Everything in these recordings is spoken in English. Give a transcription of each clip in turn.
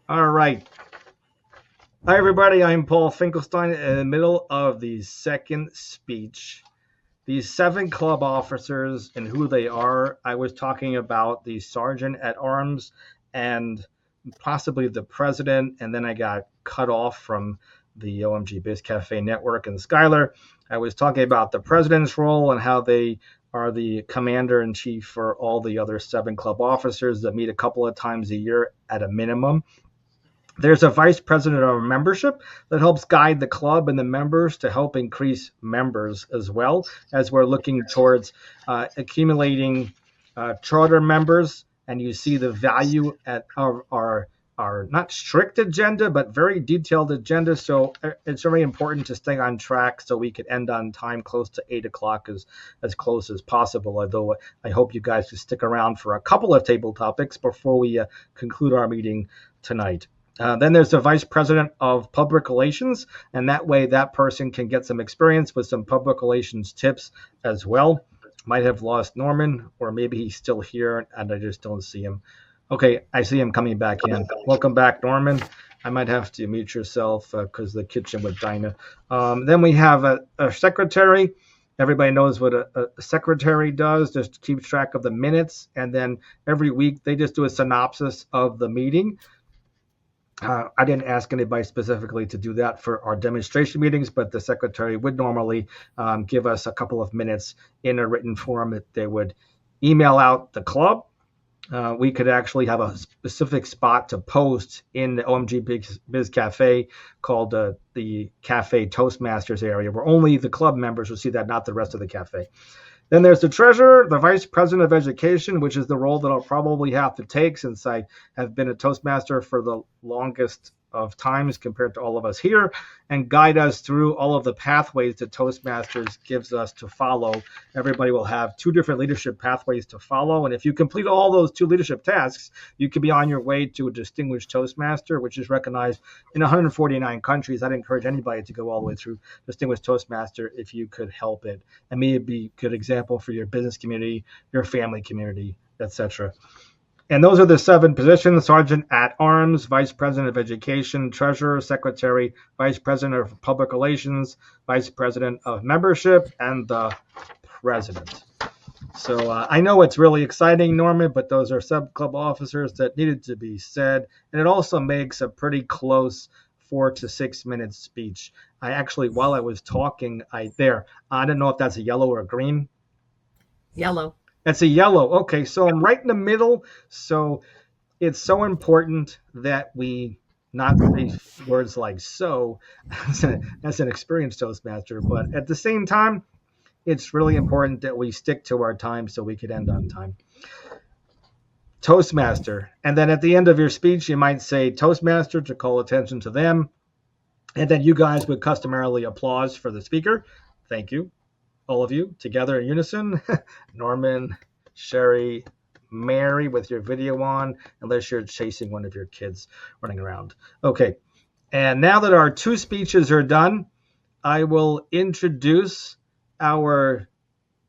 All right. Hi, everybody. I'm Paul Finkelstein in the middle of the second speech. These seven club officers and who they are. I was talking about the sergeant at arms and possibly the president, and then I got cut off from the OMG Biz Cafe network and Skylar. I was talking about the president's role and how they are the commander in chief for all the other seven club officers that meet a couple of times a year at a minimum. There's a vice president of membership that helps guide the club and the members to help increase members as well as we're looking towards accumulating charter members. And you see the value at our not strict agenda, but very detailed agenda. So it's very important to stay on track so we could end on time, close to 8 o'clock, as close as possible. Although I hope you guys can stick around for a couple of table topics before we conclude our meeting tonight. Then there's the vice president of public relations, and that way that person can get some experience with some public relations tips as well. Might have lost Norman, or maybe he's still here and I just don't see him. Okay, I see him coming back in. Welcome back, Norman. I might have to mute yourself because the kitchen with Dinah. Then we have a secretary. Everybody knows what a secretary does, just keeps track of the minutes. And then every week they just do a synopsis of the meeting. I didn't ask anybody specifically to do that for our demonstration meetings, but the secretary would normally give us a couple of minutes in a written form that they would email out the club. We could actually have a specific spot to post in the OMG Biz Cafe called the Cafe Toastmasters area, where only the club members will see that, not the rest of the cafe. Then there's the treasurer, the vice president of education, which is the role that I'll probably have to take since I have been a Toastmaster for the longest of times compared to all of us here, and guide us through all of the pathways that Toastmasters gives us to follow. Everybody will have two different leadership pathways to follow, and if you complete all those two leadership tasks, you can be on your way to a distinguished Toastmaster, which is recognized in 149 countries. I'd encourage anybody to go all the way through distinguished Toastmaster if you could help it, and maybe it'd be a good example for your business community, your family community, etc. And those are the seven positions: Sergeant at Arms, Vice President of Education, Treasurer, Secretary, Vice President of Public Relations, Vice President of Membership, and the President. So I know it's really exciting, Norman, but those are sub-club officers that needed to be said. And it also makes a pretty close 4 to 6 minute speech. I actually, while I was talking, I don't know if that's a yellow or a green. Yellow. That's a yellow. Okay, so I'm right in the middle. So it's so important that we not say words like so as an experienced Toastmaster, but at the same time, it's really important that we stick to our time so we could end on time. Toastmaster. And then at the end of your speech, you might say Toastmaster to call attention to them. And then you guys would customarily applause for the speaker. Thank you. All of you together in unison. Norman, Sherry, Mary with your video on, unless you're chasing one of your kids running around. Okay. And now that our two speeches are done, I will introduce our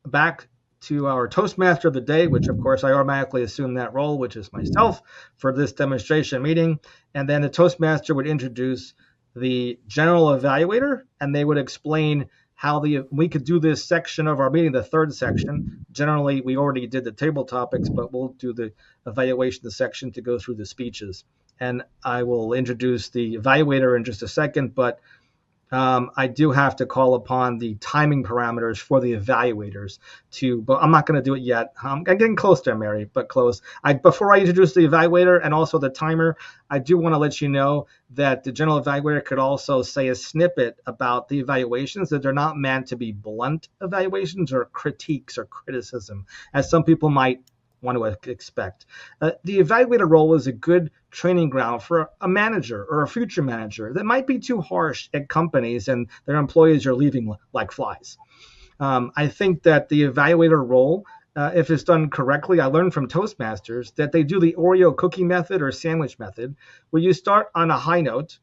back to our Toastmaster of the day, which of course I automatically assume that role, which is myself for this demonstration meeting. And then the Toastmaster would introduce the general evaluator, and they would explain how we could do this section of our meeting, the third section. Generally, we already did the table topics, but we'll do the evaluation section to go through the speeches. And I will introduce the evaluator in just a second, but I do have to call upon the timing parameters for the evaluators but I'm not going to do it yet. I'm getting close there, Mary, but close. Before I introduce the evaluator and also the timer, I do want to let you know that the general evaluator could also say a snippet about the evaluations, that they're not meant to be blunt evaluations or critiques or criticism, as some people might want to expect. The evaluator role is a good training ground for a manager or a future manager that might be too harsh at companies and their employees are leaving like flies. I think that the evaluator role, if it's done correctly, I learned from Toastmasters that they do the Oreo cookie method or sandwich method, where you start on a high note,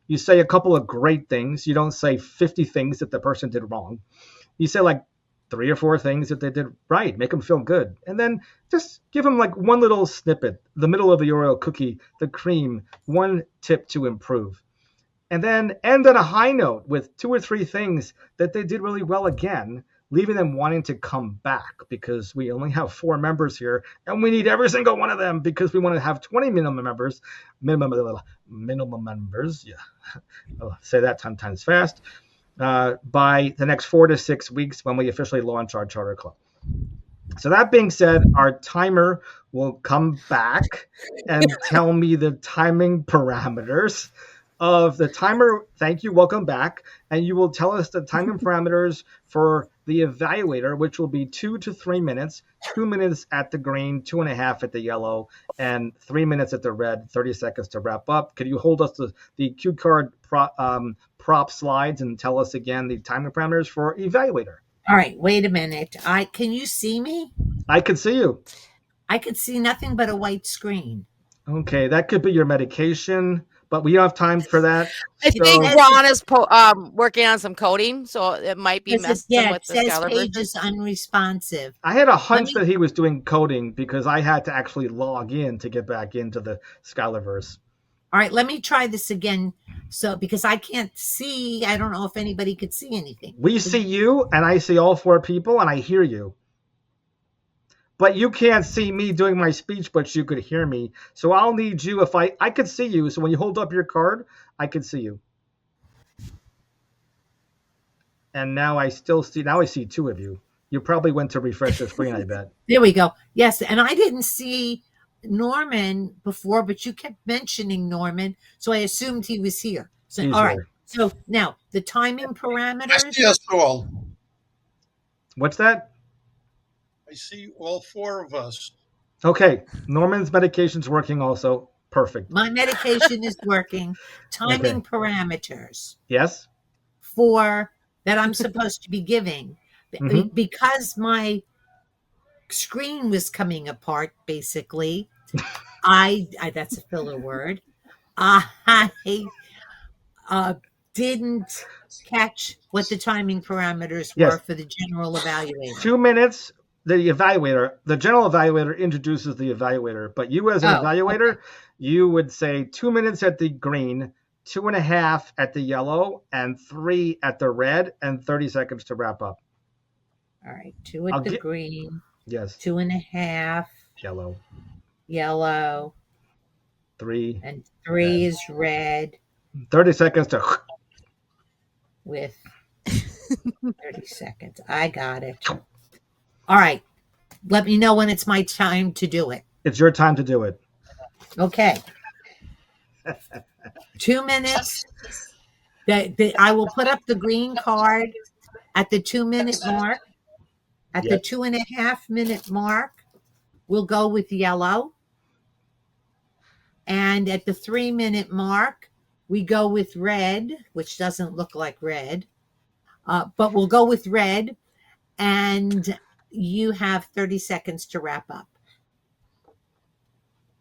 you say a couple of great things, you don't say 50 things that the person did wrong. You say like 3 or 4 things that they did right, make them feel good. And then just give them like one little snippet, the middle of the Oreo cookie, the cream, one tip to improve. And then end on a high note with 2 or 3 things that they did really well again, leaving them wanting to come back, because we only have 4 members here and we need every single one of them because we want to have 20 minimum members. Yeah. I'll say that 10 times fast. By the next 4 to 6 weeks when we officially launch our charter club. So that being said, our timer will come back and tell me the timing parameters of the timer. Thank you. Welcome back. And you will tell us the timing parameters for the evaluator, which will be 2 to 3 minutes, 2 minutes at the green, 2.5 at the yellow, and 3 minutes at the red, 30 seconds to wrap up. Could you hold us the cue card prop slides and tell us again the timing parameters for evaluator? All right, wait a minute. Can you see me? I can see you. I could see nothing but a white screen. Okay, that could be your medication, but we don't have time for that. I think Ron is working on some coding, so it might be messing with the Skylar. Page is unresponsive. I had a hunch that he was doing coding because I had to actually log in to get back into the Skylarverse. All right, let me try this again. So, because I can't see, I don't know if anybody could see anything. We see you, and I see all 4 people, and I hear you. But you can't see me doing my speech, but you could hear me. So I'll need you, if I could see you, so when you hold up your card, I could see you. And now I see 2 of you. You probably went to refresh the screen, I bet. There we go. Yes, and I didn't see Norman before, but you kept mentioning Norman, so I assumed he was here. So He's all right. here. So now the timing parameters. I see us all. What's that? I see all 4 of us. Okay, Norman's medication's working also. Perfect. My medication is working. Timing parameters. Yes. For that I'm supposed to be giving. Mm-hmm. Because my screen was coming apart, basically. I that's a filler word. I didn't catch what the timing parameters were for the general evaluator. 2 minutes. The general evaluator introduces the evaluator, but you as an evaluator, you would say 2 minutes at the green, 2.5 at the yellow, and 3 at the red, and 30 seconds to wrap up. All right, 2 at the green. Yes. 2.5. Yellow. 3. And 3 is red. 30 seconds to. With 30 seconds. I got it. All right. Let me know when it's my time to do it. It's your time to do it. Okay. 2 minutes. I will put up the green card at the 2 minute mark. At the 2.5 minute mark, we'll go with yellow. And at the 3 minute mark, we go with red, which doesn't look like red. But we'll go with red. And you have 30 seconds to wrap up.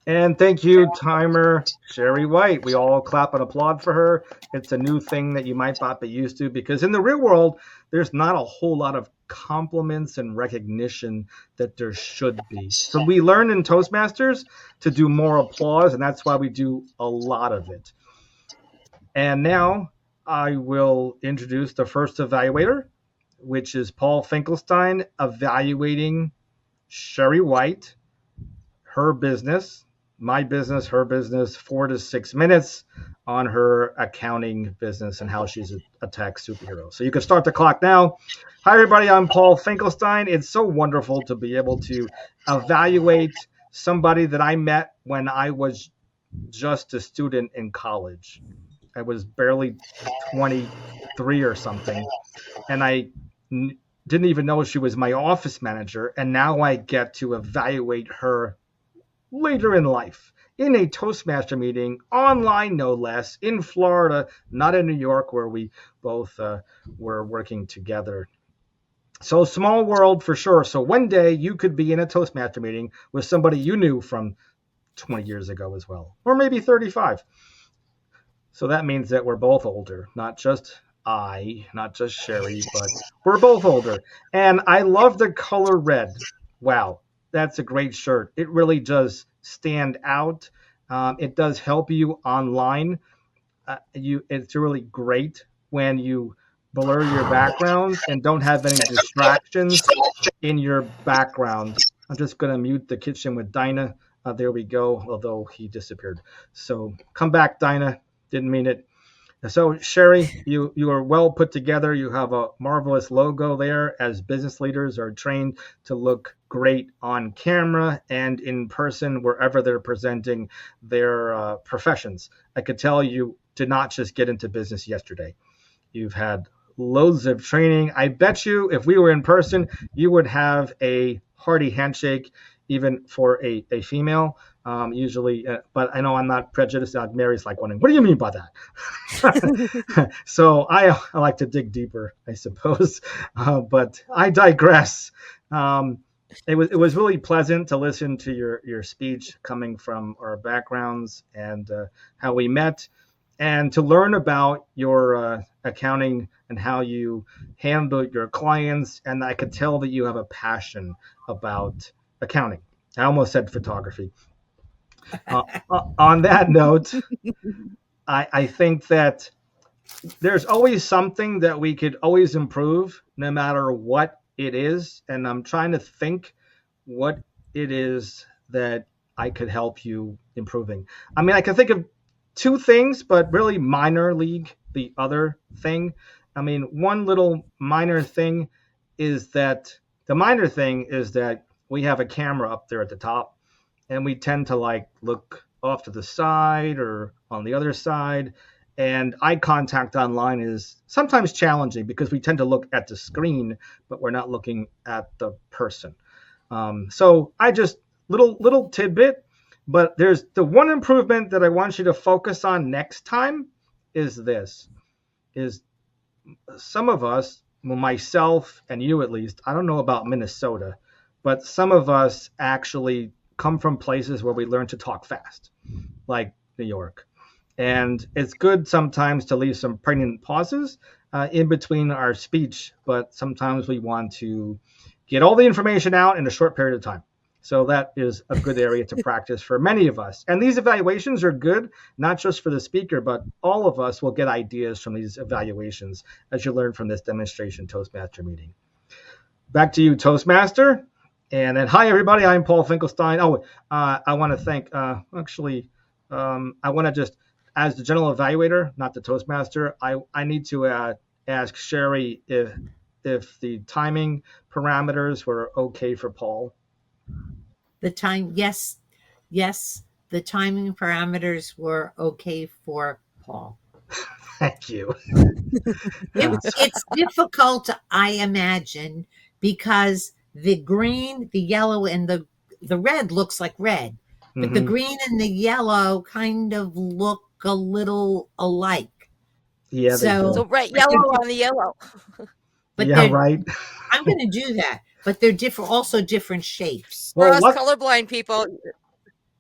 And thank you, timer Sherry White. We all clap and applaud for her. It's a new thing that you might not be used to, because in the real world, there's not a whole lot of compliments and recognition that there should be. So we learn in Toastmasters to do more applause, and that's why we do a lot of it. And now I will introduce the first evaluator, which is Paul Finkelstein, evaluating Sherry White, her business, my business, her business, 4 to 6 minutes on her accounting business and how she's a tech superhero. So you can start the clock now. Hi, everybody. I'm Paul Finkelstein. It's so wonderful to be able to evaluate somebody that I met when I was just a student in college. I was barely 23 or something, and I didn't even know she was my office manager, and now I get to evaluate her later in life in a Toastmaster meeting, online no less, in Florida, not in New York, where we both were working together. So small world for sure. So one day you could be in a Toastmaster meeting with somebody you knew from 20 years ago as well, or maybe 35. So that means that we're both older, not just I, not just Sherry, but we're both older. And I love the color red. Wow, that's a great shirt. It really does stand out. It does help you online. It's really great when you blur your background and don't have any distractions in your background. I'm just going to mute the kitchen with Dinah. There we go, although he disappeared. So come back, Dinah. Didn't mean it. So Sherry, you are well put together. You have a marvelous logo there, as business leaders are trained to look great on camera and in person wherever they're presenting their professions. I could tell you did not just get into business yesterday. You've had loads of training. I bet you if we were in person, you would have a hearty handshake, even for a female. Usually, but I know I'm not prejudiced. Mary's like wondering, what do you mean by that? So I like to dig deeper, I suppose. But I digress. It was really pleasant to listen to your speech coming from our backgrounds and how we met, and to learn about your accounting and how you handle your clients. And I could tell that you have a passion about accounting. I almost said photography. On that note, I think that there's always something that we could always improve, no matter what it is. And I'm trying to think what it is that I could help you improving. I mean, I can think of two things, but really minor league the other thing. I mean, one little minor thing is that we have a camera up there at the top, and we tend to like look off to the side or on the other side. And eye contact online is sometimes challenging because we tend to look at the screen, but we're not looking at the person. So I just little tidbit, but there's the one improvement that I want you to focus on next time is this, is some of us, well, myself and you at least, I don't know about Minnesota, but some of us actually come from places where we learn to talk fast, like New York. And it's good sometimes to leave some pregnant pauses in between our speech, but sometimes we want to get all the information out in a short period of time. So that is a good area to practice for many of us. And these evaluations are good, not just for the speaker, but all of us will get ideas from these evaluations as you learn from this demonstration Toastmaster meeting. Back to you, Toastmaster. And then, hi, everybody. I'm Paul Finkelstein. I want to thank, I want to just, as the general evaluator, not the Toastmaster, I need to ask Sherry if the timing parameters were okay for Paul. The time, yes, the timing parameters were okay for Paul. Thank you. It's difficult, I imagine, because the green, the yellow, and the red looks like red, but the green and the yellow kind of look a little alike. Yeah. So right, yellow on the yellow. But yeah, right. I'm going to do that, but they're different, also different shapes. For us colorblind people.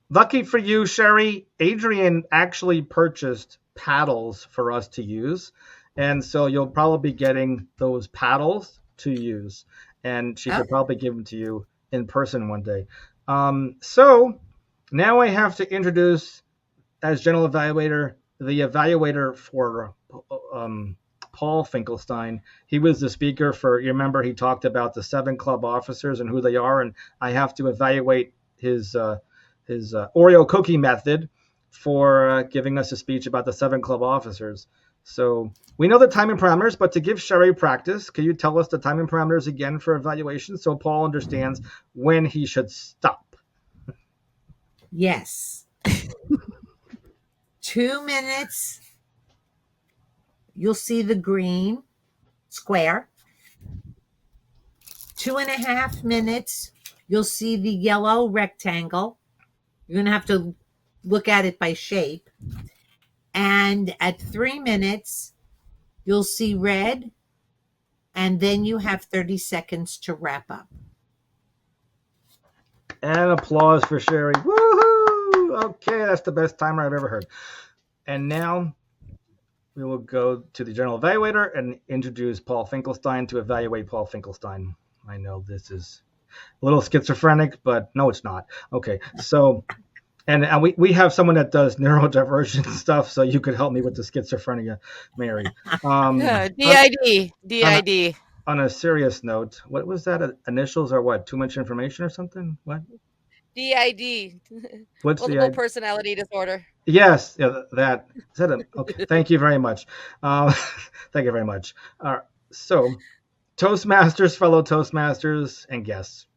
Lucky for you, Sherry, Adrian actually purchased paddles for us to use. And so you'll probably be getting those paddles to use. And she could probably give them to you in person one day. So now I have to introduce, as general evaluator, the evaluator for Paul Finkelstein. He was the speaker for, you remember, he talked about the 7 club officers and who they are. And I have to evaluate his Oreo cookie method for giving us a speech about the 7 club officers. So we know the timing parameters, but to give Sherry practice, can you tell us the timing parameters again for evaluation so Paul understands when he should stop? Yes. 2 minutes. You'll see the green square. 2.5 minutes. You'll see the yellow rectangle. You're going to have to look at it by shape. And at 3 minutes, you'll see red. And then you have 30 seconds to wrap up. And applause for Sherry. Woohoo! Okay, that's the best timer I've ever heard. And now, we will go to the general evaluator and introduce Paul Finkelstein to evaluate Paul Finkelstein. I know this is a little schizophrenic, but no, it's not. Okay, so, and we have someone that does neurodivergent stuff, so you could help me with the schizophrenia, Mary. DID. On a serious note, what was that? Initials are what? Too much information or something? What? DID. What's multiple personality disorder? Yes, yeah, that is that. Okay, thank you very much. Thank you very much. So, Toastmasters, fellow Toastmasters, and guests.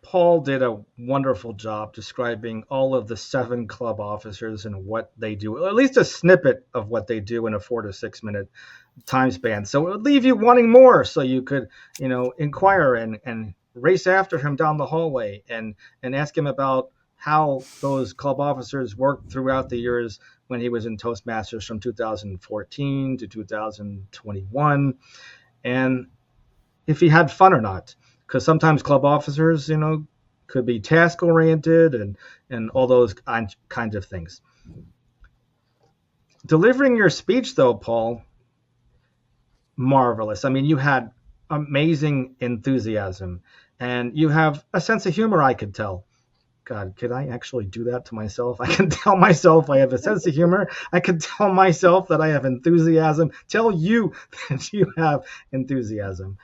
Paul did a wonderful job describing all of the 7 club officers and what they do, or at least a snippet of what they do in a 4 to 6 minute time span. So it would leave you wanting more, so you could, inquire and race after him down the hallway and ask him about how those club officers worked throughout the years when he was in Toastmasters from 2014 to 2021, and if he had fun or not. Because sometimes club officers, could be task oriented and all those kinds of things. Delivering your speech, though, Paul, marvelous. I mean, you had amazing enthusiasm, and you have a sense of humor, I could tell. God, could I actually do that to myself? I can tell myself I have a sense of humor. I can tell myself that I have enthusiasm. Tell you that you have enthusiasm.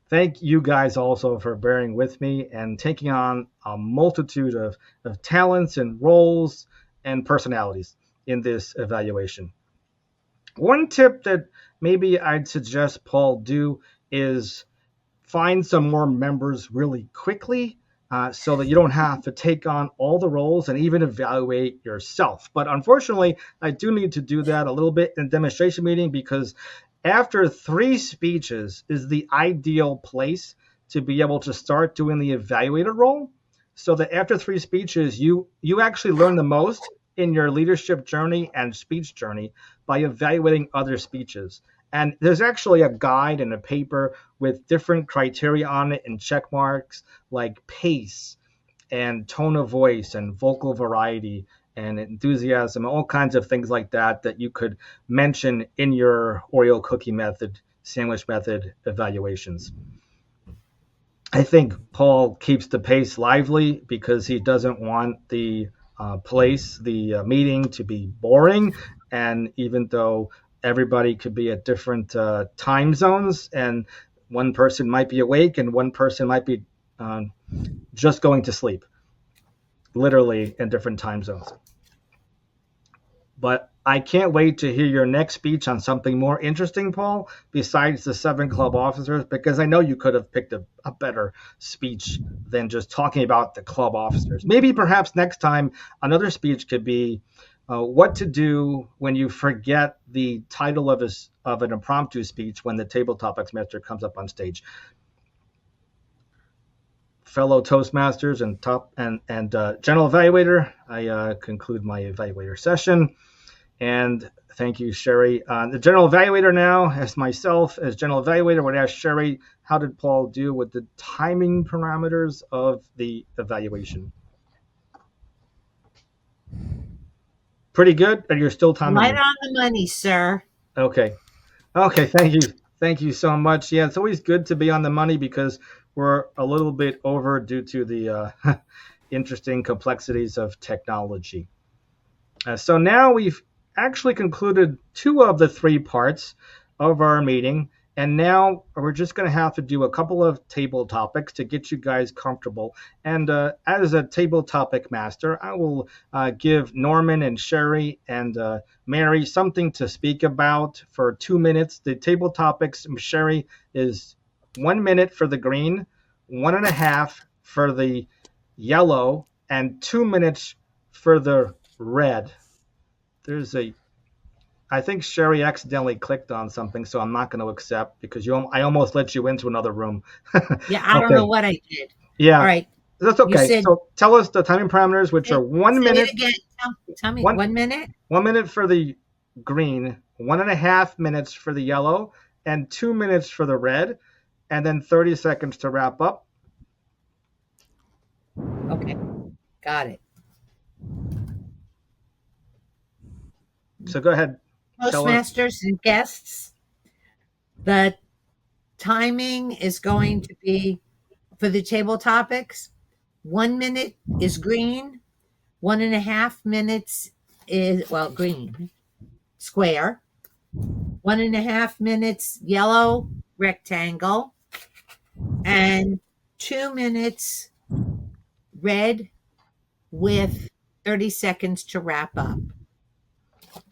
Thank you guys also for bearing with me and taking on a multitude of talents and roles and personalities in this evaluation. One tip that maybe I'd suggest Paul do is find some more members really quickly so that you don't have to take on all the roles and even evaluate yourself. But unfortunately, I do need to do that a little bit in the demonstration meeting because after 3 speeches is the ideal place to be able to start doing the evaluator role, so that after 3 speeches, you actually learn the most in your leadership journey and speech journey by evaluating other speeches. And there's actually a guide and a paper with different criteria on it and check marks like pace and tone of voice and vocal variety and enthusiasm, all kinds of things like that you could mention in your Oreo cookie method, sandwich method evaluations. I think Paul keeps the pace lively because he doesn't want the meeting to be boring. And even though everybody could be at different time zones and one person might be awake and one person might be just going to sleep, literally in different time zones. But I can't wait to hear your next speech on something more interesting, Paul, besides the 7 club officers, because I know you could have picked a better speech than just talking about the club officers. Maybe perhaps next time another speech could be what to do when you forget the title of an impromptu speech when the table topics master comes up on stage. Fellow Toastmasters and general evaluator, I conclude my evaluator session. And thank you, Sherry. The general evaluator now, as myself, as general evaluator, would ask Sherry, how did Paul do with the timing parameters of the evaluation? Pretty good? Or you're still timing? Right on the money, sir. Okay, thank you. Thank you so much. Yeah, it's always good to be on the money because we're a little bit over due to the interesting complexities of technology. So now we've actually concluded 2 of the 3 parts of our meeting, and now we're just going to have to do a couple of table topics to get you guys comfortable. And as a table topic master, I will give Norman and Sherry and Mary something to speak about for 2 minutes. The table topics, Sherry, is 1 minute for the green, 1.5 for the yellow, and 2 minutes for the red. I think Sherry accidentally clicked on something, so I'm not going to accept because I almost let you into another room. Yeah, I don't know what I did. Yeah. All right. That's okay. So tell us the timing parameters, which are 1 minute. Again. Tell me 1 minute. 1 minute for the green, 1.5 minutes for the yellow, and 2 minutes for the red, and then 30 seconds to wrap up. Okay. Got it. So go ahead. Toastmasters and guests, the timing is going to be for the table topics. 1 minute is green, 1.5 minutes is, well, green, square, 1.5 minutes yellow, rectangle, and 2 minutes red with 30 seconds to wrap up.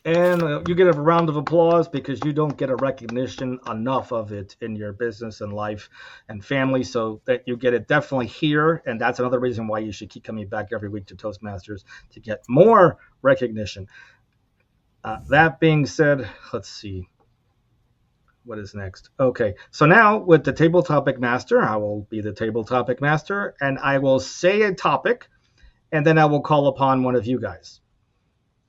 And you get a round of applause because you don't get a recognition enough of it in your business and life and family, so that you get it definitely here. And that's another reason why you should keep coming back every week to Toastmasters to get more recognition. That being said, let's see. What is next? Okay, so now with the table topic master, I will be the table topic master, and I will say a topic, and then I will call upon one of you guys.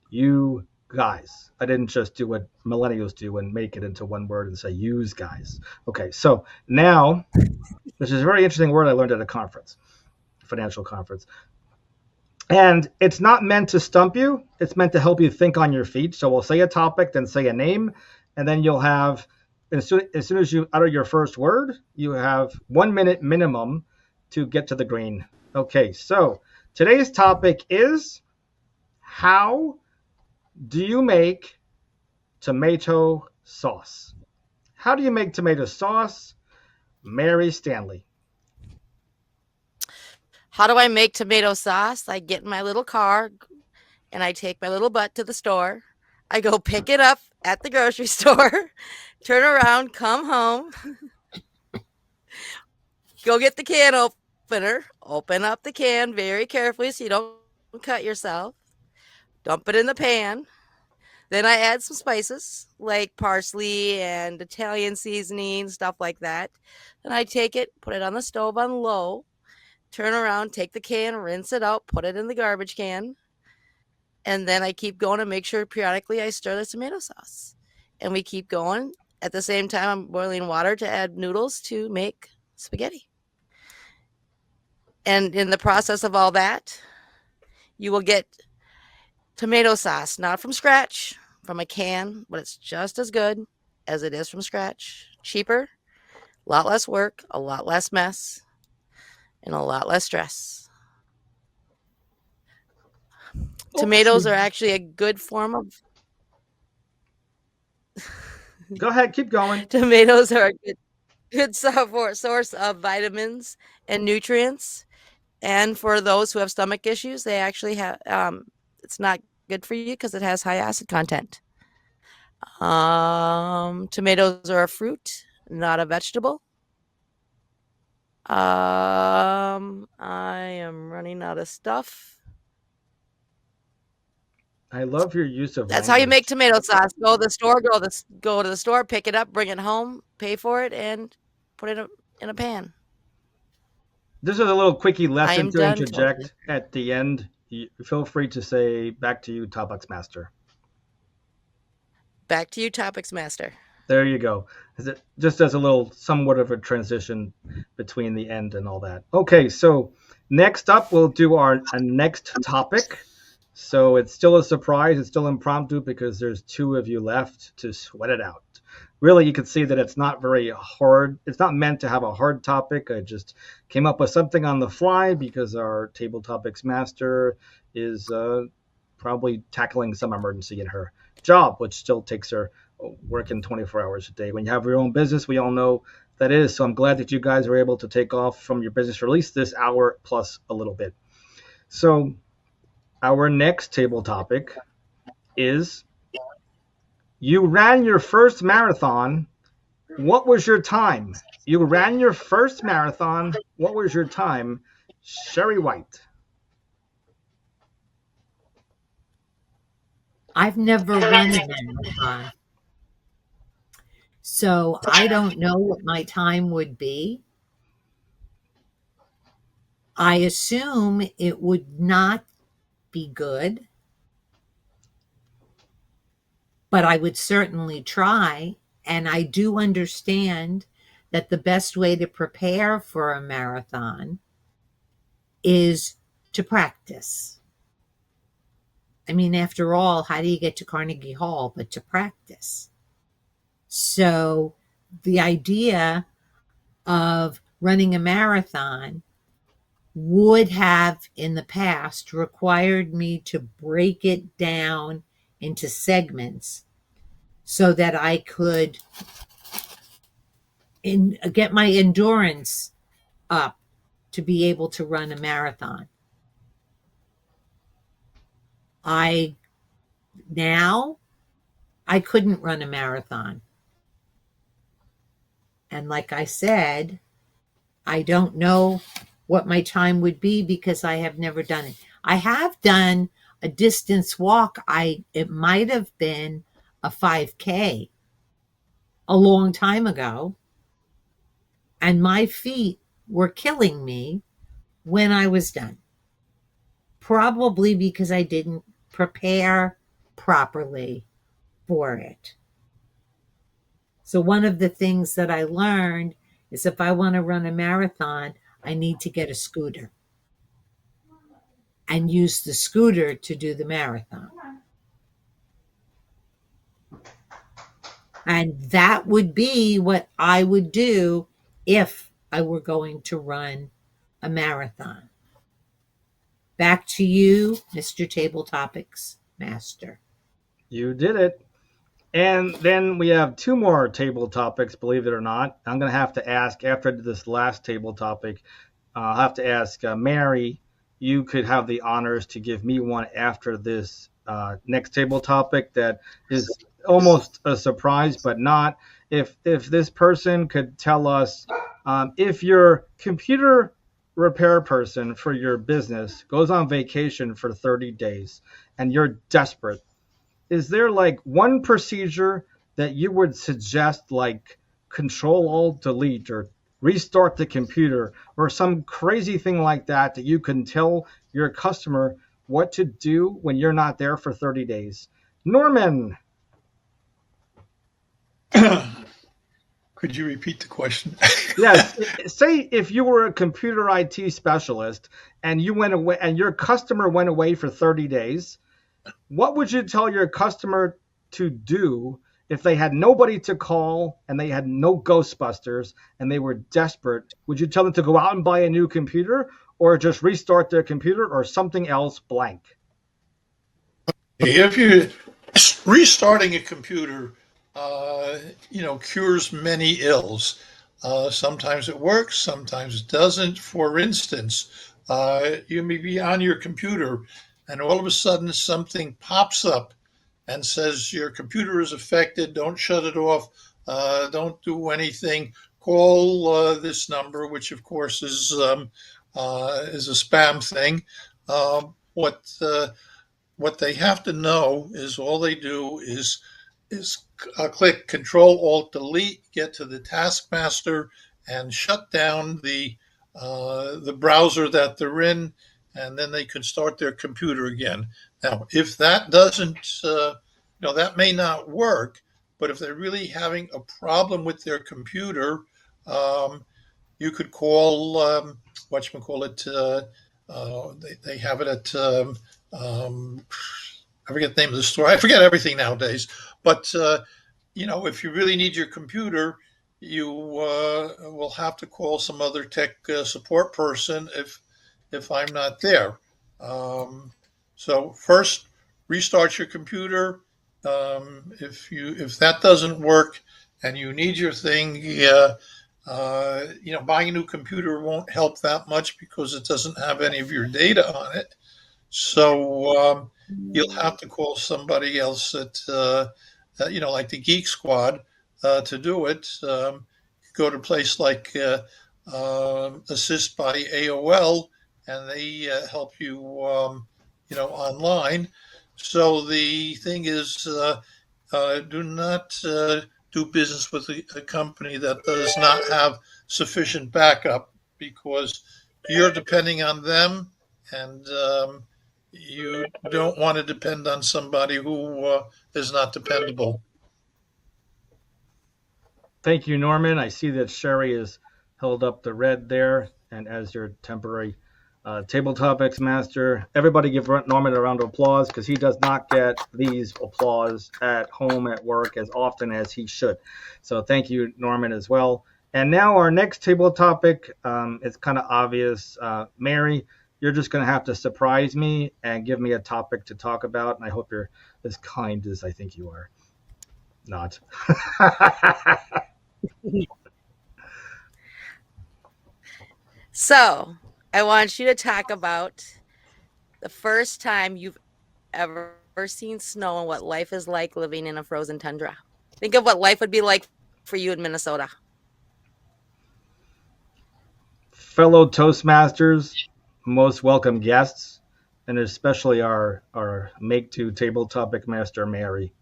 You guys. I didn't just do what millennials do and make it into one word and say use guys. Okay, so now, this is a very interesting word I learned at a conference, financial conference. And it's not meant to stump you. It's meant to help you think on your feet. So we'll say a topic, then say a name, and then you'll have, as soon as you utter your first word, you have 1 minute minimum to get to the green. Okay, so today's topic is, how do you make tomato sauce? How do you make tomato sauce? Mary Stanley. How do I make tomato sauce? I get in my little car and I take my little butt to the store. I go pick it up at the grocery store, turn around, come home, go get the can opener, open up the can very carefully so you don't cut yourself, dump it in the pan. Then I add some spices like parsley and Italian seasoning, stuff like that. Then I take it, put it on the stove on low, turn around, take the can, rinse it out, put it in the garbage can. And then I keep going and make sure periodically I stir the tomato sauce. And we keep going. At the same time, I'm boiling water to add noodles to make spaghetti. And in the process of all that, you will get tomato sauce, not from scratch, from a can, but it's just as good as it is from scratch. Cheaper, a lot less work, a lot less mess, and a lot less stress. Tomatoes are actually a good form of... Go ahead, keep going. Tomatoes are a good source of vitamins and nutrients. And for those who have stomach issues, they actually have, it's not good for you because it has high acid content. Tomatoes are a fruit, not a vegetable. I am running out of stuff. I love your use of That's language. how you make tomato sauce. Go to the store, go to the store, pick it up, bring it home, pay for it, and put it in a pan. This is a little quickie lesson to interject at the end. Feel free to say back to you, Topics Master. Back to you, Topics Master. There you go. Just as a little somewhat of a transition between the end and all that. Okay, so next up, we'll do our next topic. So it's still a surprise. It's still impromptu because there's two of you left to sweat it out. Really, you can see that it's not very hard. It's not meant to have a hard topic. I just came up with something on the fly because our Table Topics Master is probably tackling some emergency in her job, which still takes her working 24 hours a day. When you have your own business, we all know that is. So I'm glad that you guys were able to take off from your business for at least this hour plus a little bit. So our next table topic is, you ran your first marathon. What was your time? You ran your first marathon. What was your time? Sherry White. I've never run a marathon, so I don't know what my time would be. I assume it would not be good, but I would certainly try. And I do understand that the best way to prepare for a marathon is to practice. I mean, after all, how do you get to Carnegie Hall but to practice? So the idea of running a marathon would have in the past required me to break it down into segments so that I could get my endurance up to be able to run a marathon. I couldn't run a marathon. And like I said, I don't know what my time would be because I have never done it. I have done a distance walk. It might have been a 5K a long time ago, and my feet were killing me when I was done. Probably because I didn't prepare properly for it. So one of the things that I learned is if I want to run a marathon, I need to get a scooter and use the scooter to do the marathon. And that would be what I would do if I were going to run a marathon. Back to you, Mr. Table Topics Master. You did it. And then we have two more table topics, believe it or not. I'm going to have to ask, after this last table topic, I'll have to ask Mary, you could have the honors to give me one after this next table topic that is almost a surprise, but not. If this person could tell us if your computer repair person for your business goes on vacation for 30 days and you're desperate, is there like one procedure that you would suggest, like Control Alt Delete or restart the computer or some crazy thing like that that you can tell your customer what to do when you're not there for 30 days? Norman. Could you repeat the question? Yes. Say if you were a computer IT specialist and you went away and your customer went away for 30 days, what would you tell your customer to do if they had nobody to call and they had no Ghostbusters and they were desperate? Would you tell them to go out and buy a new computer or just restart their computer or something else blank? If you're restarting a computer, cures many ills. Sometimes it works, sometimes it doesn't. For instance, you may be on your computer and all of a sudden something pops up and says your computer is affected. Don't shut it off. Don't do anything. Call this number, which of course is a spam thing. What they have to know is all they do is click Control Alt Delete, get to the Taskmaster, and shut down the browser that they're in, and then they can start their computer again. Now, if that doesn't, that may not work, but if they're really having a problem with their computer, you could call they have it at I forget the name of the store. I forget everything nowadays. But if you really need your computer, you will have to call some other tech support person if I'm not there. So first, restart your computer. If that doesn't work and you need your thing, buying a new computer won't help that much because it doesn't have any of your data on it. So you'll have to call somebody else at like the Geek Squad to do it. Go to a place like Assist by AOL, and they help you, online. So the thing is, do not do business with a company that does not have sufficient backup, because you're depending on them, and you don't want to depend on somebody who is not dependable. Thank you, Norman. I see that Sherry has held up the red there and as your temporary Table Topics Master. Everybody give Norman a round of applause because he does not get these applause at home, at work, as often as he should. So thank you, Norman, as well. And now our next table topic, it's kind of obvious. Mary, you're just going to have to surprise me and give me a topic to talk about. And I hope you're as kind as I think you are. Not. So I want you to talk about the first time you've ever seen snow and what life is like living in a frozen tundra. Think of what life would be like for you in Minnesota. Fellow Toastmasters, most welcome guests, and especially our Make-To Table Topic Master, Mary.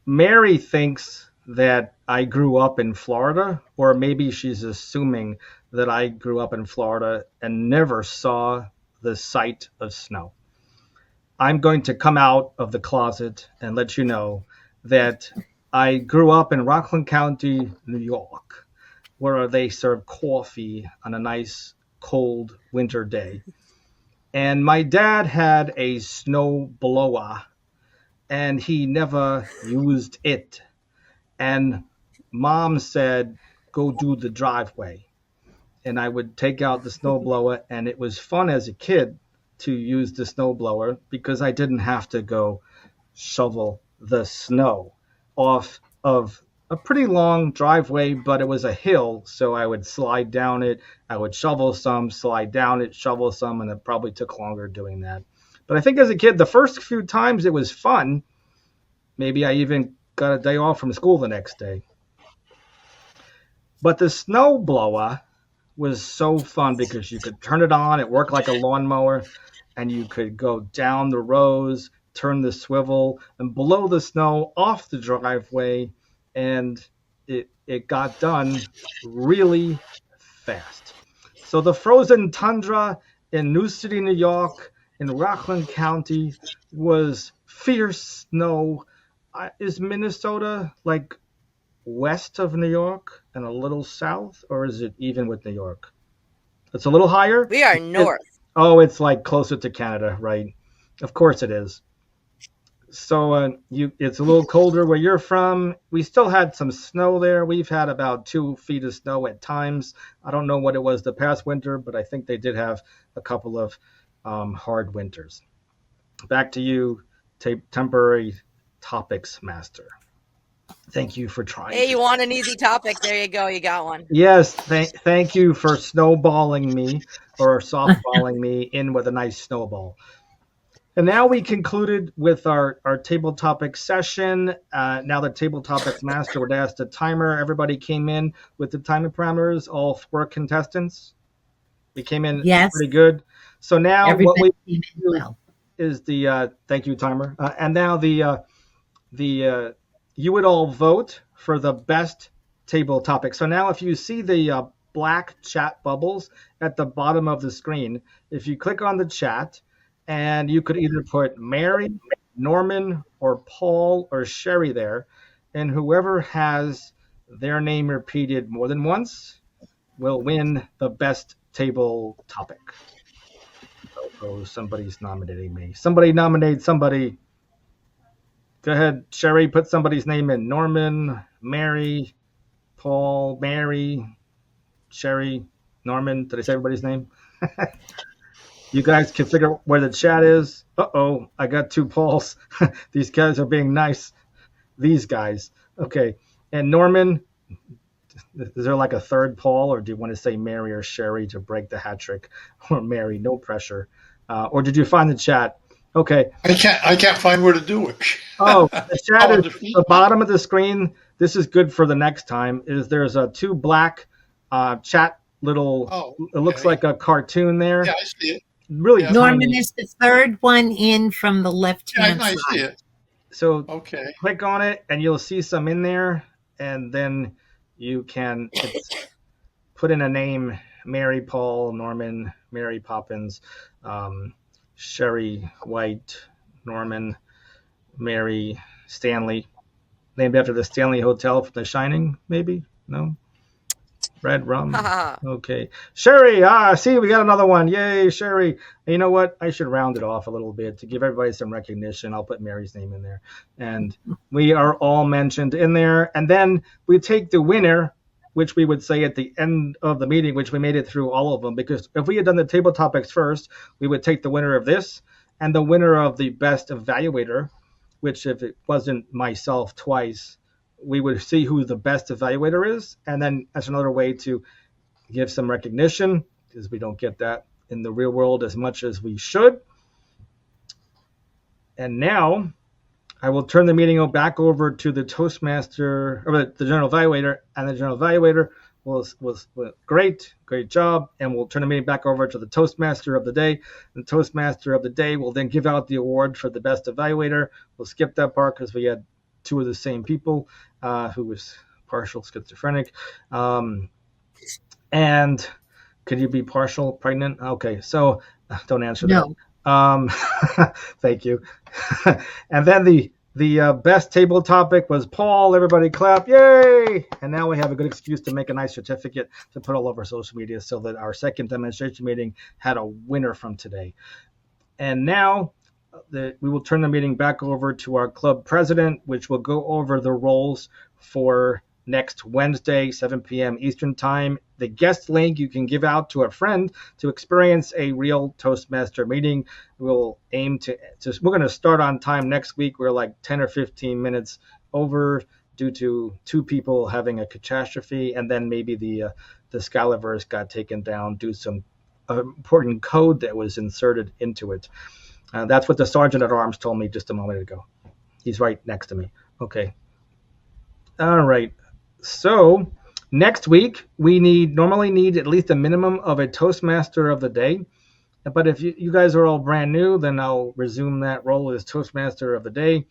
Mary thinks that I grew up in Florida, or maybe she's assuming that I grew up in Florida and never saw the sight of snow. I'm going to come out of the closet and let you know that I grew up in Rockland County, New York, where they serve coffee on a nice cold winter day. And my dad had a snow blower, and he never used it. And Mom said, go do the driveway. And I would take out the snowblower, and it was fun as a kid to use the snowblower because I didn't have to go shovel the snow off of a pretty long driveway, but it was a hill, so I would slide down it. I would shovel some, slide down it, shovel some, and it probably took longer doing that. But I think as a kid, the first few times it was fun. Maybe I even got a day off from school the next day. But the snow blower was so fun because you could turn it on, it worked like a lawnmower, and you could go down the rows, turn the swivel, and blow the snow off the driveway, and it got done really fast. So the frozen tundra in New City, New York, in Rockland County, was fierce snow. Is Minnesota like west of New York and a little south, or is it even with New York? It's a little higher? We are north. It's like closer to Canada, right? Of course it is. So it's a little colder where you're from. We still had some snow there. We've had about 2 feet of snow at times. I don't know what it was the past winter, but I think they did have a couple of hard winters. Back to you, temporary topics master. Thank you for trying. Hey, you want an easy topic? There you go. You got one. Yes, thank you for snowballing me or softballing me in with a nice snowball. And now we concluded with our table topic session. Now the table topics master would ask the timer. Everybody came in with the timing parameters, all 4 contestants. We came in pretty good. So now everybody what we came in well. Is the thank you, timer. And now the you would all vote for the best table topic. So now if you see the black chat bubbles at the bottom of the screen, if you click on the chat, and you could either put Mary, Norman, or Paul, or Sherry there, and whoever has their name repeated more than once will win the best table topic. Oh, somebody's nominating me. Somebody nominate somebody. Go ahead, Sherry, put somebody's name in. Norman, Mary, Paul, Mary, Sherry, Norman. Did I say everybody's name? You guys can figure out where the chat is. Uh-oh, I got 2 Pauls. These guys are being nice. These guys. Okay. And Norman, is there like a third Paul, or do you want to say Mary or Sherry to break the hat trick? Or Mary, no pressure. Or did you find the chat? Okay. I can't find where to do it. Oh, the chat is at the bottom of the screen. This is good for the next time. There's 2 black chat little. Oh, okay. It looks like a cartoon there. Yeah, I see it. Really, Yeah. Norman is the third one in from the left-hand I side. see it. So Okay. click on it, and you'll see some in there, and then you can put in a name: Mary, Paul, Norman, Mary Poppins, Sherry White, Norman, Mary Stanley, named after the Stanley Hotel from The Shining, maybe? No? Red rum. Ha Okay. Sherry, see, we got another one. Yay, Sherry. And you know what? I should round it off a little bit to give everybody some recognition. I'll put Mary's name in there. And we are all mentioned in there. And then we take the winner, which we would say at the end of the meeting, which we made it through all of them. Because if we had done the table topics first, we would take the winner of this and the winner of the best evaluator, which if it wasn't myself twice, we would see who the best evaluator is. And then that's another way to give some recognition, because we don't get that in the real world as much as we should. And now I will turn the meeting back over to the Toastmaster, or the general evaluator, and the general evaluator was great job. And we'll turn the meeting back over to the Toastmaster of the day. The Toastmaster of the day will then give out the award for the best evaluator. We'll skip that part because we had two of the same people who was partial schizophrenic. And could you be partial pregnant? Okay, so don't answer No. that. Thank you. And then the best table topic was Paul. Everybody clap. Yay! And now we have a good excuse to make a nice certificate to put all over social media so that our second demonstration meeting had a winner from today. And now we will turn the meeting back over to our club president, which will go over the roles for next Wednesday, 7 p.m. Eastern Time. The guest link you can give out to a friend to experience a real Toastmaster meeting. We'll aim to we're going to start on time next week. We're like 10 or 15 minutes over due to two people having a catastrophe, and then maybe the Skyliverse got taken down due to some important code that was inserted into it. That's what the Sergeant at Arms told me just a moment ago. He's right next to me. Okay. All right. So next week, we normally need at least a minimum of a Toastmaster of the day. But if you guys are all brand new, then I'll resume that role as Toastmaster of the day.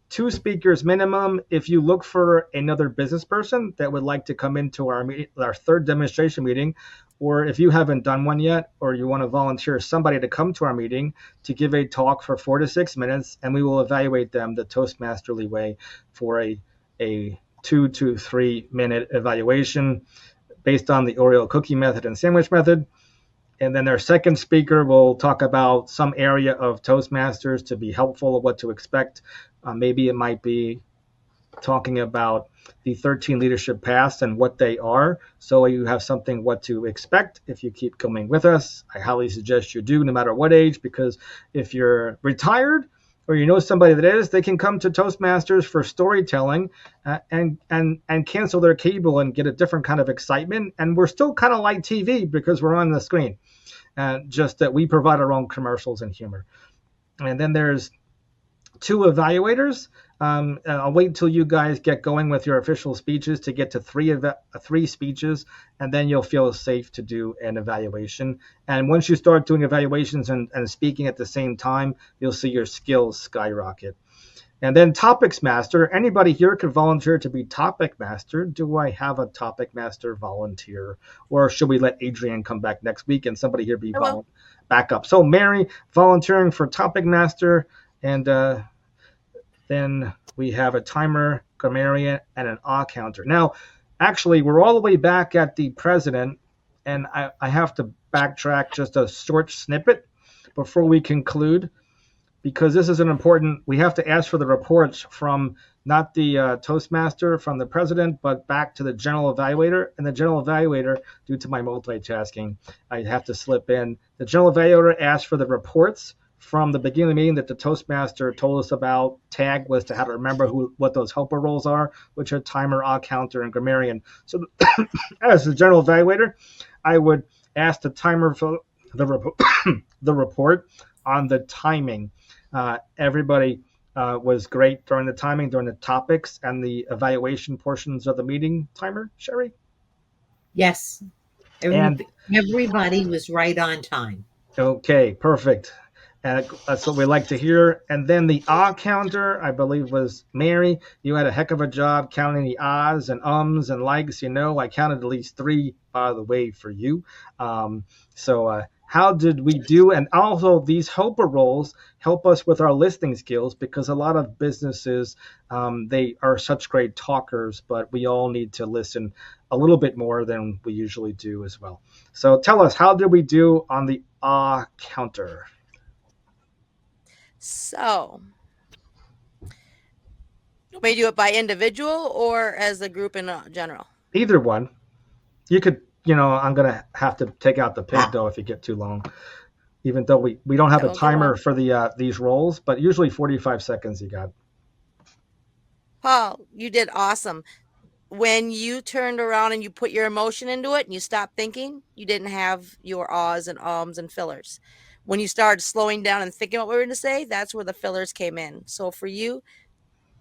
2 speakers minimum. If you look for another business person that would like to come into our third demonstration meeting, or if you haven't done one yet, or you want to volunteer somebody to come to our meeting to give a talk for 4 to 6 minutes, and we will evaluate them the Toastmasterly way for a 2 to 3 minute evaluation based on the Oreo cookie method and sandwich method. And then their second speaker will talk about some area of Toastmasters to be helpful of what to expect. Maybe it might be talking about the 13 leadership paths and what they are, so you have something what to expect if you keep coming with us. I highly suggest you do, no matter what age, because if you're retired or you know somebody that is, they can come to Toastmasters for storytelling and cancel their cable and get a different kind of excitement. And we're still kind of like TV because we're on the screen, just that we provide our own commercials and humor. And then there's 2 evaluators. I'll wait until you guys get going with your official speeches to get to 3 speeches, and then you'll feel safe to do an evaluation. And once you start doing evaluations and speaking at the same time, you'll see your skills skyrocket. And then Topics Master. Anybody here could volunteer to be Topic Master. Do I have a Topic Master volunteer? Or should we let Adrienne come back next week and somebody here be back up? So Mary volunteering for Topic Master. And then we have a timer, grammarian, and an counter. Now, actually, we're all the way back at the president, and I have to backtrack just a short snippet before we conclude, because this is an important, we have to ask for the reports from not the Toastmaster, from the president, but back to the general evaluator. And the general evaluator, due to my multitasking, I have to slip in. The general evaluator asked for the reports from the beginning of the meeting that the Toastmaster told us about. Tag was to how to remember what those helper roles are, which are timer, counter, and grammarian. So as the general evaluator, I would ask the timer for the report on the timing. Everybody was great during the timing, during the topics and the evaluation portions of the meeting. Timer, Sherry? Yes. Everybody was right on time. Okay, perfect. And that's what we like to hear. And then the counter, I believe, was Mary. You had a heck of a job counting the ahs and and likes. I counted at least 3, by the way, for you. So how did we do? And also, these helper roles help us with our listening skills because a lot of businesses, they are such great talkers, but we all need to listen a little bit more than we usually do as well. So tell us, how did we do on the counter? So, may do it by individual or as a group in general? Either one. You could, I'm going to have to take out the pig, though, if you get too long. Even though we don't have a timer for these rolls, but usually 45 seconds you got. Paul, you did awesome. When you turned around and you put your emotion into it and you stopped thinking, you didn't have your ahs and ums and fillers. When you started slowing down and thinking what we were going to say, that's where the fillers came in. So for you,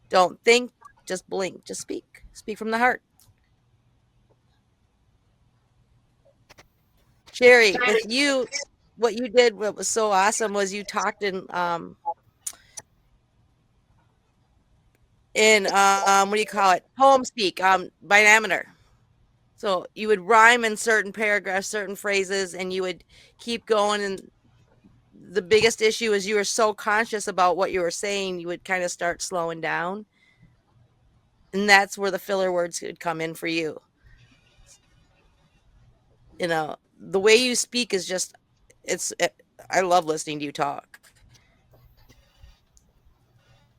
don't think, just blink, just speak. Speak from the heart. Sherry, with you, what you did, what was so awesome was you talked in what do you call it? Poem speak, binameter. So you would rhyme in certain paragraphs, certain phrases, and you would keep going. And the biggest issue is you were so conscious about what you were saying, you would kind of start slowing down. And that's where the filler words could come in for you. The way you speak is just, I love listening to you talk.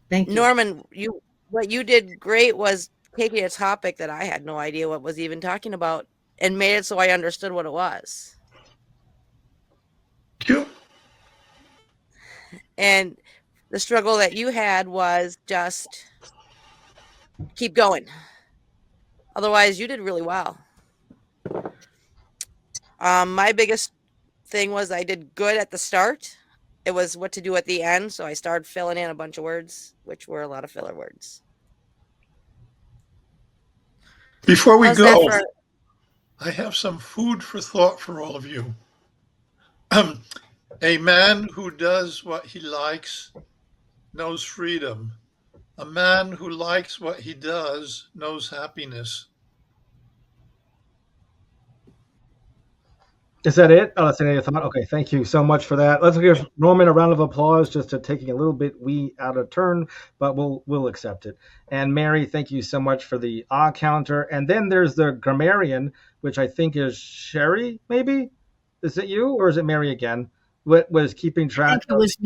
Thank you. Norman, what you did great was taking a topic that I had no idea what was even talking about and made it so I understood what it was. Thank you. And the struggle that you had was just keep going. Otherwise, you did really well. My biggest thing was I did good at the start. It was what to do at the end. So I started filling in a bunch of words, which were a lot of filler words. Before we go, I have some food for thought for all of you. A man who does what he likes knows freedom. A man who likes what he does knows happiness. Is that it? Oh, that's any thought. Okay, thank you so much for that. Let's give Norman a round of applause, just to taking a little bit out of turn, but we'll accept it. And Mary, thank you so much for the counter. And then there's the grammarian, which I think is Sherry. Maybe is it you or is it Mary again? What was keeping track? I think it was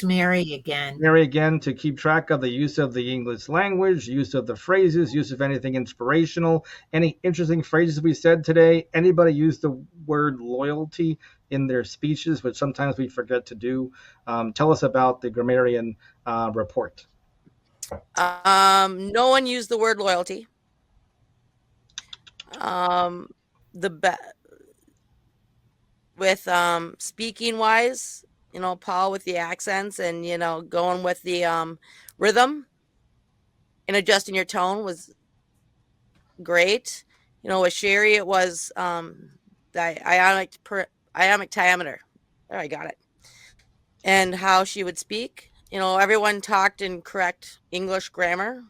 Mary again. Mary again, to keep track of the use of the English language, use of the phrases, use of anything inspirational, any interesting phrases we said today. Anybody use the word loyalty in their speeches, which sometimes we forget to do? Tell us about the grammarian report. No one used the word loyalty. With speaking wise, Paul with the accents and, going with the rhythm and adjusting your tone was great. With Sherry, it was the ionic diameter. There, I got it. And how she would speak. Everyone talked in correct English grammar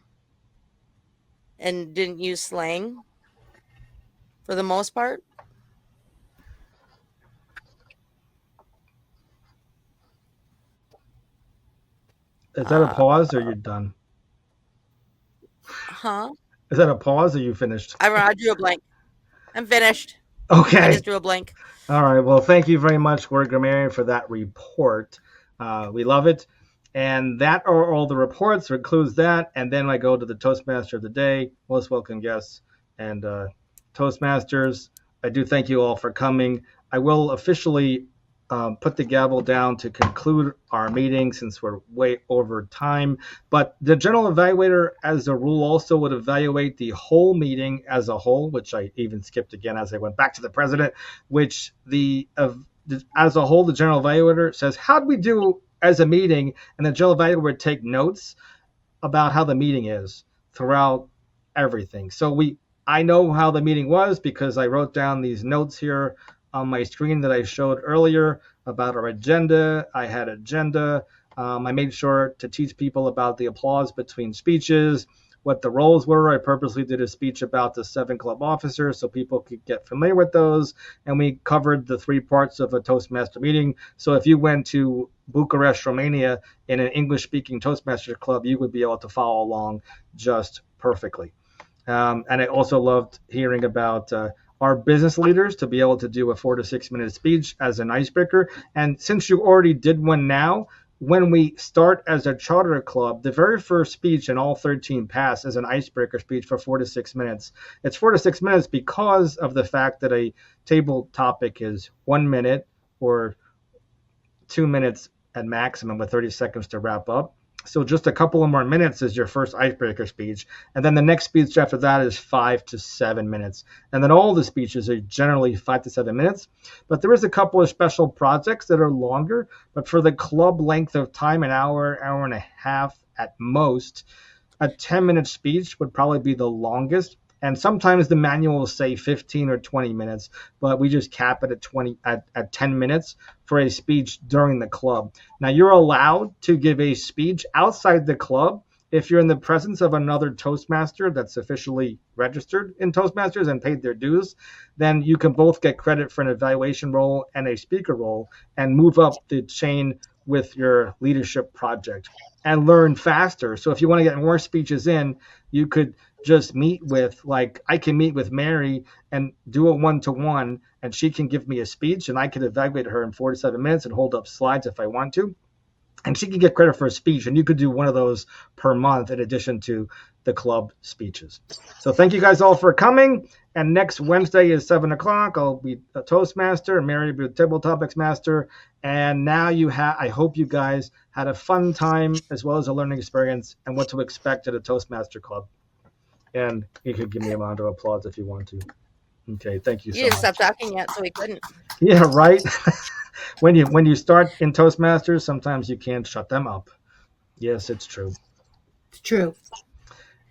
and didn't use slang for the most part. Is that a pause or you're done? Huh? Is that a pause or you finished? I drew a blank. I'm finished. Okay. I just drew a blank. All right. Well, thank you very much, Word Grammarian, for that report. We love it. And that are all the reports, includes that. And then I go to the Toastmaster of the day, most welcome guests and Toastmasters. I do thank you all for coming. I will officially put the gavel down to conclude our meeting since we're way over time. But the general evaluator, as a rule, also would evaluate the whole meeting as a whole, which I even skipped again as I went back to the president, which as a whole, the general evaluator says, how did we do as a meeting? And the general evaluator would take notes about how the meeting is throughout everything. So I know how the meeting was because I wrote down these notes here on my screen that I showed earlier about our agenda. I had agenda. I made sure to teach people about the applause between speeches, what the roles were. I purposely did a speech about the 7 club officers so people could get familiar with those. And we covered the 3 parts of a Toastmaster meeting. So if you went to Bucharest, Romania in an English-speaking Toastmaster club, you would be able to follow along just perfectly. And I also loved hearing about our business leaders to be able to do a 4 to 6 minute speech as an icebreaker. And since you already did one now, when we start as a charter club, the very first speech in all 13 pass is an icebreaker speech for 4 to 6 minutes. It's 4 to 6 minutes because of the fact that a table topic is 1 minute or 2 minutes at maximum with 30 seconds to wrap up. So just a couple of more minutes is your first icebreaker speech. And then the next speech after that is 5 to 7 minutes. And then all the speeches are generally 5 to 7 minutes. But there is a couple of special projects that are longer. But for the club length of time, an hour, hour and a half at most, a 10-minute speech would probably be the longest. And sometimes the manual will say 15 or 20 minutes, but we just cap it at 10 minutes for a speech during the club. Now, you're allowed to give a speech outside the club if you're in the presence of another Toastmaster that's officially registered in Toastmasters and paid their dues. Then you can both get credit for an evaluation role and a speaker role and move up the chain with your leadership project and learn faster. So if you want to get more speeches in, you could just meet with, like, I can meet with Mary and do a one-to-one, and she can give me a speech, and I can evaluate her in 4 to 7 minutes and hold up slides if I want to. And she can get credit for a speech, and you could do one of those per month in addition to the club speeches. So thank you guys all for coming. And next Wednesday is 7 o'clock. I'll be a Toastmaster, and Mary will be a Table Topics Master. And now I hope you guys had a fun time as well as a learning experience and what to expect at a Toastmaster club. And you could give me a round of applause if you want to. Okay, thank you so much. You didn't stop talking yet, so we couldn't. Yeah, right. When you start in Toastmasters, sometimes you can't shut them up. Yes, it's true. It's true.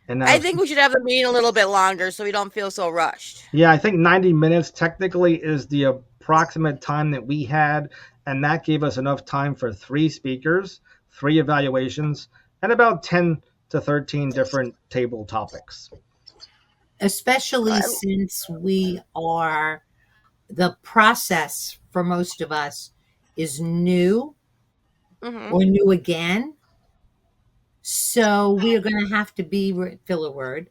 And now, I think we should have the meeting a little bit longer so we don't feel so rushed. yeah, I think 90 minutes technically is the approximate time that we had, and that gave us enough time for 3 speakers, 3 evaluations, and about 10 to 13 different table topics. Especially since the process for most of us is new or new again. So we are going to have to be, fill a word,